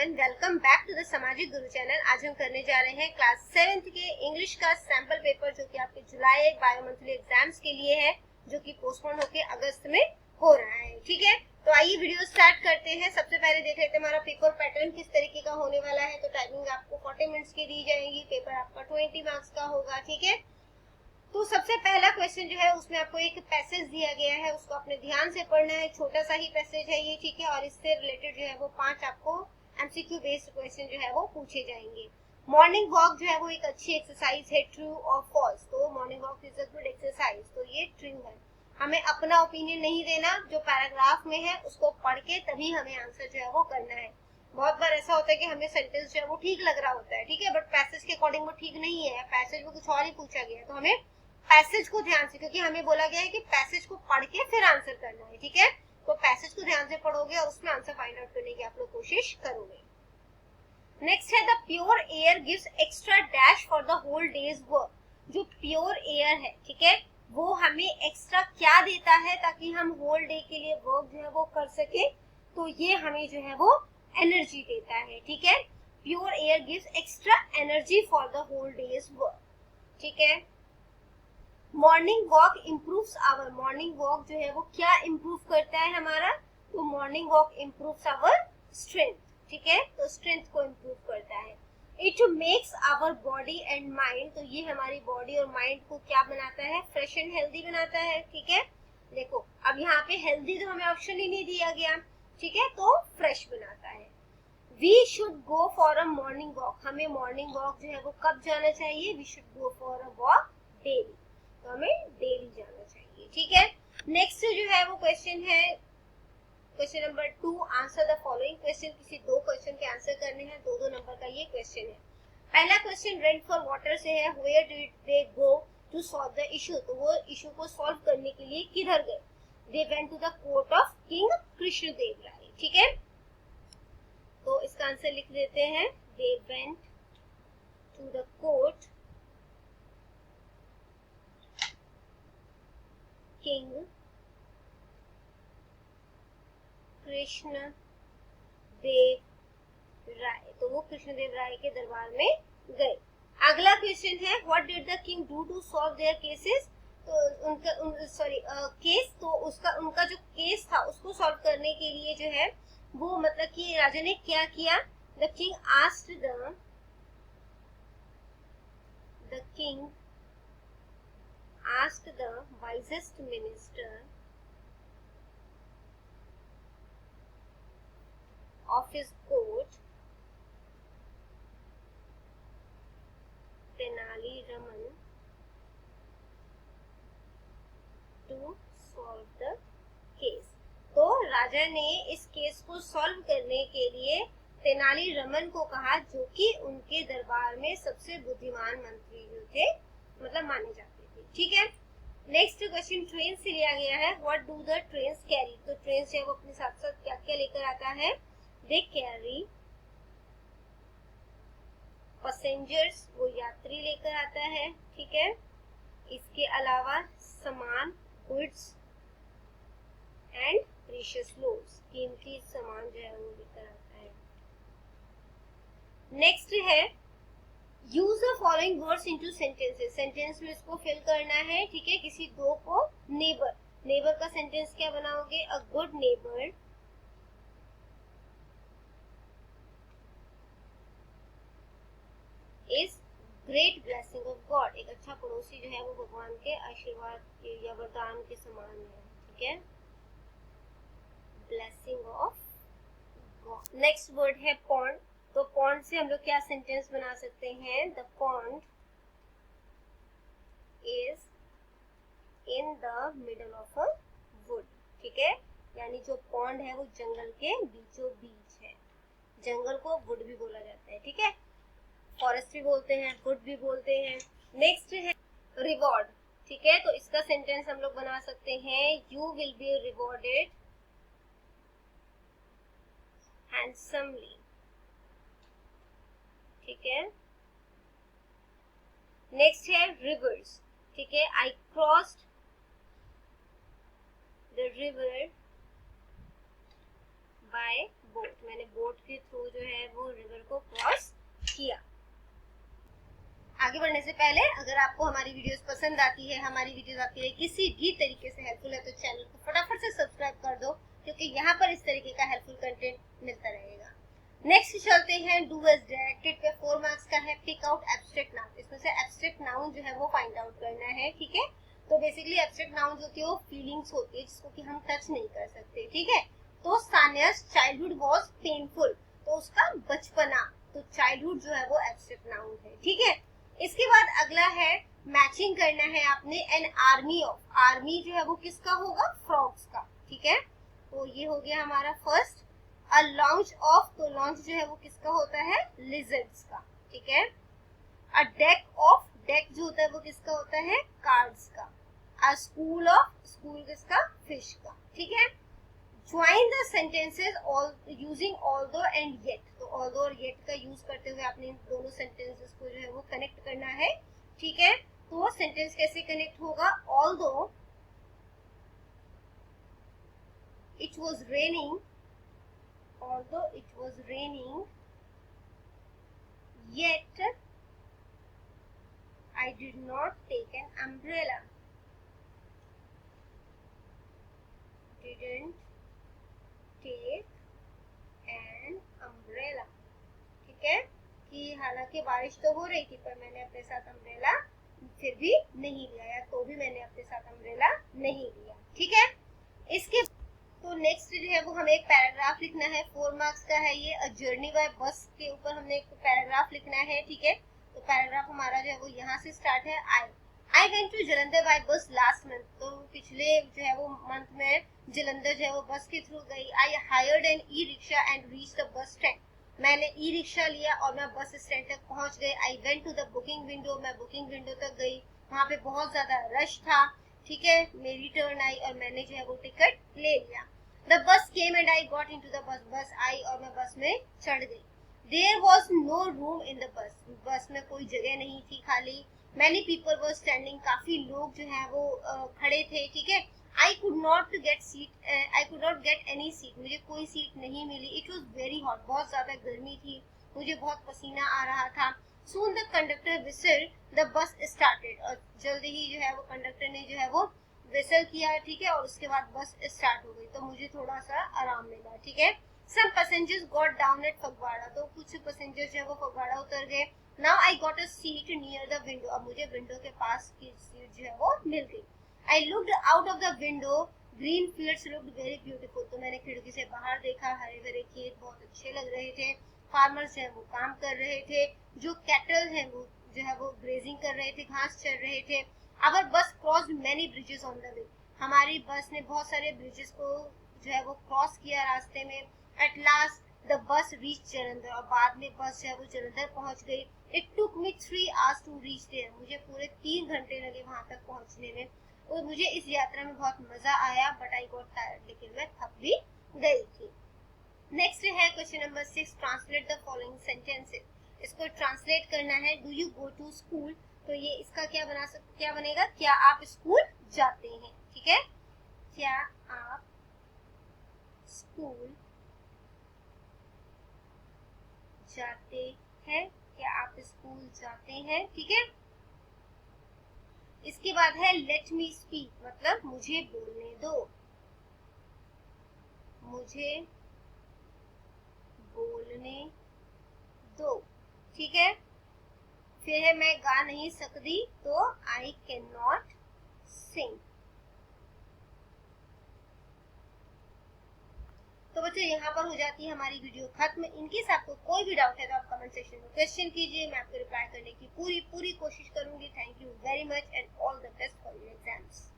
Everyone, welcome back to the Samajik Guru channel. आज हम करने जा रहे हैं क्लास 7th के इंग्लिश का सैंपल पेपर, जो कि आपके जुलाई बायो मंथली एग्जाम्स के लिए है, जो कि पोस्टपोन होके अगस्त में हो रहा है। ठीक है, तो आइए वीडियो स्टार्ट करते हैं। सबसे पहले देख लेते हैं हमारा पेपर पैटर्न किस तरीके का होने वाला है। तो टाइमिंग आपको 40 मिनट्स की दी जाएगी, पेपर आपका 20 मार्क्स का होगा। ठीक है, तो सबसे पहला क्वेश्चन जो है उसमें आपको एक पैसेज दिया गया है, उसको अपने ध्यान से पढ़ना है। छोटा सा ही पैसेज है ये, ठीक है, और इससे रिलेटेड जो है वो 5 आपको एमसीक्यू बेस्ड क्वेश्चन जो है वो पूछे जाएंगे। मॉर्निंग वॉक जो है वो एक अच्छी एक्सरसाइज है, ट्रू और फॉल्स। तो morning walk is a good exercise, तो ये ट्रू है। हमें अपना ओपिनियन नहीं देना, जो पैराग्राफ में है उसको पढ़ के तभी हमें आंसर जो है वो करना है। बहुत बार ऐसा होता है कि हमें सेंटेंस जो है वो ठीक लग रहा होता है, ठीक है, बट पैसेज के अकॉर्डिंग वो ठीक नहीं है, पैसेज में कुछ और ही पूछा गया है। तो हमें पैसेज को ध्यान से, क्योंकि हमें बोला गया है कि पैसेज को पढ़ के फिर आंसर करना है, ठीक है, तो पैसेज को ध्यान से पढ़ोगे और उसमें आंसर फाइंड आउट करने की आप लोग कोशिश करोगे। नेक्स्ट है the pure air gives extra dash for the whole day's work. जो प्योर एयर है, ठीक है, वो हमें एक्स्ट्रा क्या देता है ताकि हम होल डे के लिए वर्क जो है वो कर सके। तो ये हमें जो है वो एनर्जी देता है, ठीक है। Pure air gives extra energy for the whole day's work, ठीक है। Morning walk improves our, morning walk जो है वो क्या इम्प्रूव करता है हमारा, तो morning walk improves our strength, ठीक है, तो स्ट्रेंथ को इम्प्रूव करता है। It makes our body and mind, तो ये हमारी बॉडी और माइंड को क्या बनाता है, फ्रेश एंड हेल्दी बनाता है, ठीक है। देखो अब यहाँ पे हेल्दी तो हमें ऑप्शन ही नहीं दिया गया, ठीक है, तो फ्रेश बनाता है। We should go for a morning walk, हमें मॉर्निंग वॉक जो है वो कब जाना चाहिए, we should go for a walk daily, तो हमें डेली जाना चाहिए, ठीक है। नेक्स्ट जो है वो क्वेश्चन है question number 2, answer the following question. किसी 2 क्वेश्चन के आंसर करने हैं, 2-2 नंबर का ये क्वेश्चन है। पहला क्वेश्चन रेंट फॉर वाटर से है, where did they go to solve the issue, तो वो इशू को सॉल्व करने के लिए किधर गए, they went to the court of king Krishnadeva Raya, ठीक है, तो इसका आंसर लिख देते हैं, they went to the court king Krishna Deva Raya, तो वो कृष्णदेव राय के दरबार में गए। अगला क्वेश्चन है what did the king do to solve their cases, तो केस, तो उनका जो केस था उसको सॉल्व करने के लिए जो है वो, मतलब कि राजा ने क्या किया, the king asked the wisest minister of his court, Tenali Raman, to solve the case। तो राजा ने इस केस को सॉल्व करने के लिए तेनाली रमन को कहा, जो कि उनके दरबार में सबसे बुद्धिमान मंत्री जो थे, मतलब माने जाते थे, ठीक है। नेक्स्ट क्वेश्चन ट्रेन से लिया गया है, what do the trains carry, तो ट्रेन से वो अपने साथ साथ क्या क्या लेकर आता है, दे कैरी पैसेंजर्स, वो यात्री लेकर आता है, ठीक है। इसके अलावा सामान, गुड्स एंड प्रीशियस लोड्स, कीमती सामान जो है वो लेकर आता है। नेक्स्ट है use the following words into sentences, sentence में इसको फिल करना है, ठीक है। किसी 2 को नेबर, नेबर का सेंटेंस क्या बनाओगे, a good neighbour is great blessing of God, एक अच्छा पड़ोसी जो है वो भगवान के आशीर्वाद के या वरदान के समान है, ठीक है, blessing of God. Next word है पॉन्ड, तो पॉन्ड से हम लोग क्या सेंटेंस बना सकते हैं, the pond is in the middle of a would, ठीक है, यानी जो पॉन्ड है वो जंगल के बीचों बीच है। जंगल को वुड भी बोला जाता है, ठीक है, फॉरेस्ट भी बोलते हैं, वुड भी बोलते हैं। नेक्स्ट है रिवॉर्ड, ठीक है, तो इसका सेंटेंस हम लोग बना सकते हैं, you will be rewarded handsomely, ठीक है। नेक्स्ट है रिवर्स, ठीक है, आई crossed the river bye boat, मैंने बोट के थ्रू जो है वो करने से पहले अगर आपको हमारी वीडियोस पसंद आती है, हमारी वीडियोस आपके लिए किसी भी तरीके से हेल्पफुल है, तो चैनल को फटाफट से सब्सक्राइब कर दो, क्योंकि यहाँ पर इस तरीके का हेल्पफुल कंटेंट मिलता रहेगा। नेक्स्ट चलते हैं डू एज डायरेक्टेड पे 4 मार्क्स का है। पिक आउट एब्स्ट्रैक्ट नाउन, इसमें से एब्स्ट्रैक्ट नाउन जो है वो फाइंड आउट करना है, ठीक है। तो बेसिकली एब्स्ट्रैक्ट नाउन जो होती है वो फीलिंग्स होती है जिसको कि हम टच नहीं कर सकते, ठीक है। तो सानिया's चाइल्डहुड वाज पेनफुल, तो उसका बचपना, तो चाइल्डहुड जो है वो एब्स्ट्रैक्ट नाउन है, ठीक है। इसके बाद अगला है मैचिंग करना है आपने एन आर्मी ऑफ, आर्मी जो है वो किसका होगा, फ्रॉग्स का, ठीक है। तो ये हो गया हमारा फर्स्ट। अ लॉन्च ऑफ, तो लॉन्च जो है वो किसका होता है, लिजर्ड्स का, ठीक है। अ डेक ऑफ, डेक जो होता है वो किसका होता है, कार्ड्स का। अ स्कूल ऑफ, स्कूल किसका, फिश का, ठीक है। Join the sentences using although and yet, तो ऑल्दो और येट का यूज करते हुए आपने इन दोनों सेंटेंसेस को जो है वो कनेक्ट करना है, ठीक है। तो वो सेंटेंस कैसे कनेक्ट होगा, although it was raining, although it was raining yet I did not take an umbrella, didn't take an umbrella, ठीक है। कि हालांकि बारिश तो हो रही थी पर मैंने अपने साथ अम्ब्रेला फिर भी नहीं लिया, या तो भी मैंने अपने साथ अम्ब्रेला नहीं लिया, ठीक है। इसके तो नेक्स्ट जो है वो हमें एक पैराग्राफ लिखना है, 4 मार्क्स का है ये। अ जर्नी बाय बस के ऊपर हमने एक पैराग्राफ लिखना है, ठीक है। तो पैराग्राफ हमारा जो है वो यहाँ से स्टार्ट है। I went to Jalandhar by bus last month, तो पिछले जो है वो मंथ में जलंधर जो है वो बस के थ्रू गई। I hired an e rickshaw and reach the bus stand, मैंने ई रिक्शा लिया और मैं बस स्टैंड तक पहुंच गई। I went to the booking window, मैं बुकिंग विंडो तक गई, वहाँ पे बहुत ज्यादा रश था, ठीक है। मेरी टर्न आई और मैंने जो है वो टिकट ले लिया। The bus came and I got into the bus, बस आई और मैं बस में चढ़ गई। There was no room in the bus, बस में कोई जगह नहीं थी खाली। Many people were standing, काफी लोग जो है वो खड़े थे, ठीक है। I could not get any seat, मुझे कोई सीट नहीं मिली। It was very hot, बहुत ज्यादा गर्मी थी, मुझे बहुत पसीना आ रहा था। Soon the conductor whistled, the bus started, और जल्दी ही जो है वो कंडक्टर ने जो है वो विसल किया, ठीक है। और उसके बाद बस स्टार्ट हो गई, तो मुझे थोड़ा सा आराम मिला, ठीक है। Some passengers got down at Phagwara, तो कुछ पैसेंजर जो है वो फगवाड़ा उतर गए। Now I got a seat near the window, अब मुझे विंडो के पास की सीट जो है वो मिल गई। I looked out of the window, green fields looked very beautiful, तो मैंने खिड़की से बाहर देखा, हरे भरे खेत बहुत अच्छे लग रहे थे। फार्मर्स जो है वो काम कर रहे थे, जो कैटल है वो जो है वो ग्रेजिंग कर रहे थे, घास चर रहे थे। Our bus crossed many bridges on the way, हमारी बस ने बहुत सारे ब्रिजेस को जो है वो क्रॉस किया रास्ते में। At last the bus reached Jalandhar, और बाद में बस जो है वो जलंधर पहुंच गई। It took me 3 hours to reach there, मुझे पूरे 3 घंटे लगे वहां तक पहुंचने में। और मुझे इस यात्रा में बहुत मजा आया, बट आई गॉट टायर्ड, लेकिन मैं थक भी गई थी। नेक्स्ट है question number 6, translate the following sentences, इसको ट्रांसलेट करना है। Do you go to school, तो ये इसका क्या बनेगा, क्या आप स्कूल जाते हैं, ठीक है। क्या आप स्कूल जाते हैं, क्या आप स्कूल जाते हैं, ठीक है। इसके बाद है लेट मी स्पीक, मतलब मुझे बोलने दो, मुझे बोलने दो, ठीक है। फिर है मैं गा नहीं सकती, तो आई कैन नॉट सिंग। तो बच्चों यहाँ पर हो जाती है हमारी वीडियो खत्म। इनकेस आपको कोई भी डाउट है तो आप कमेंट सेक्शन में क्वेश्चन कीजिए, मैं आपको रिप्लाई करने की पूरी कोशिश करूंगी। Thank you very much and all the best for your exams.